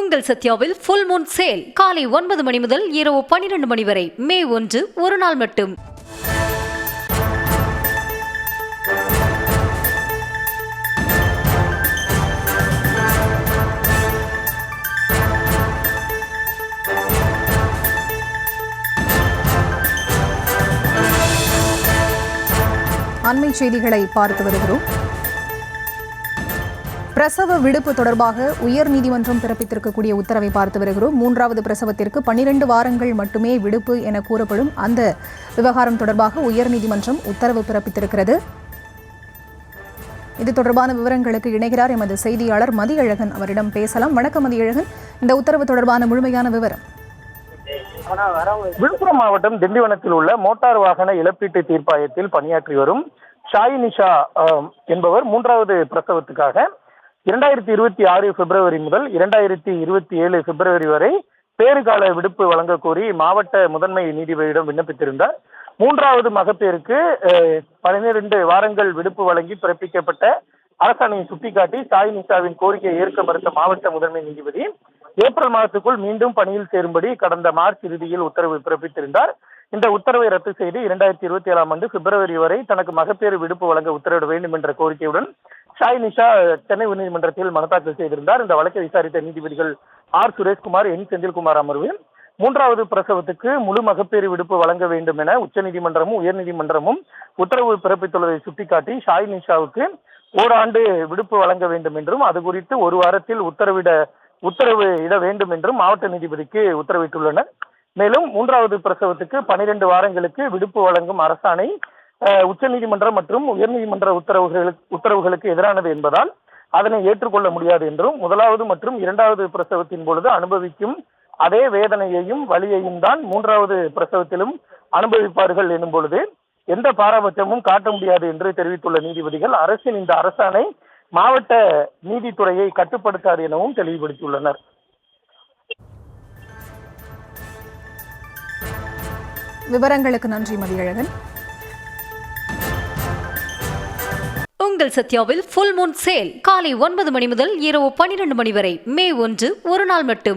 உங்கள் சத்யாவில் full Moon sale காலை 9 மணி முதல் இரவு 12 மணி வரை. மே 1 ஒரு நாள் மட்டும். அண்மை செய்திகளை பார்த்து வருகிறோம். பிரசவ விடுப்பு தொடர்பாக உயர்நீதிமன்றம் பிறப்பித்திருக்கக்கூடிய உத்தரவை பார்த்து வருகிறோம். 3வது பிரசவத்திற்கு 12 வாரங்கள் மட்டுமே விடுப்பு என கூறப்படும் அந்த விவகாரம் தொடர்பாக உயர்நீதிமன்றம் உத்தரவு பிறப்பித்திருக்கிறது. இது தொடர்பான விவரங்களுக்கு இணைகிறார் எமது செய்தியாளர் மதியழகன். அவரிடம் பேசலாம். வணக்கம் மதியழகன், இந்த உத்தரவு தொடர்பான முழுமையான விவரம். விழுப்புரம் மாவட்டம் திண்டிவனத்தில் உள்ள மோட்டார் வாகன இழப்பீட்டு தீர்ப்பாயத்தில் பணியாற்றி வரும் ஷாய் நிஷா என்பவர் 3வது பிரசவத்துக்காக 2026 பிப்ரவரி முதல் 2027 பிப்ரவரி வரை பேறுகால விடுப்பு வழங்க கோரி மாவட்ட முதன்மை நீதிபதியிடம் விண்ணப்பித்திருந்தார். 3வது மகப்பேருக்கு 12 வாரங்கள் விடுப்பு வழங்கி பிறப்பிக்கப்பட்ட அரசாணையை சுட்டிக்காட்டி ஷாய் நிஷாவின் கோரிக்கையை ஏற்க மறுத்த மாவட்ட முதன்மை நீதிபதி ஏப்ரல் மாதத்துக்குள் மீண்டும் பணியில் சேரும்படி கடந்த மார்ச் இறுதியில் உத்தரவு பிறப்பித்திருந்தார். இந்த உத்தரவை ரத்து செய்து 2027ஆம் ஆண்டு பிப்ரவரி வரை தனக்கு மகப்பேறு விடுப்பு வழங்க உத்தரவிட வேண்டும் என்ற கோரிக்கையுடன் ஷாய் நிஷா சென்னை உயர்நீதிமன்றத்தில் மனு தாக்கல் செய்திருந்தார். இந்த வழக்கை விசாரித்த நீதிபதிகள் ஆர் சுரேஷ்குமார், என் செந்தில்குமார் அமர்வு 3வது பிரசவத்துக்கு முழு மகப்பேறு விடுப்பு வழங்க வேண்டும் என உச்சநீதிமன்றமும் உயர்நீதிமன்றமும் உத்தரவு பிறப்பித்துள்ளதை சுட்டிக்காட்டி ஷாய் நிஷாவுக்கு ஓராண்டு விடுப்பு வழங்க வேண்டும் என்றும் அது குறித்து ஒரு வாரத்தில் உத்தரவு இட வேண்டும் என்றும் மாவட்ட நீதிபதிக்கு உத்தரவிட்டுள்ளனர். மேலும் 3வது பிரசவத்துக்கு 12 வாரங்களுக்கு விடுப்பு வழங்கும் அரசாணை உச்சநீதிமன்றம் மற்றும் உயர்நீதிமன்ற உத்தரவுகளுக்கு எதிரானது என்பதால் அதனை ஏற்றுக்கொள்ள முடியாது என்றும் 1வது மற்றும் 2வது பிரசவத்தின் பொழுது அனுபவிக்கும் அதே வேதனையையும் வலியையும் தான் 3வது பிரசவத்திலும் அனுபவிப்பார்கள் எனும் பொழுது எந்த பாரபட்சமும் காட்ட முடியாது என்று தெரிவித்துள்ள நீதிபதிகள் அரசின் இந்த அரசாணை மாவட்ட நீதித்துறையை கட்டுப்படுத்தாது எனவும் தெளிவுபடுத்தியுள்ளனர். விவரங்களுக்கு நன்றி மதியழகன். உங்கள் சத்யாவில் ஃபுல் மூன் சேல் காலை 9 மணி முதல் இரவு 12 மணி வரை. மே 1 ஒரு நாள் மட்டும்.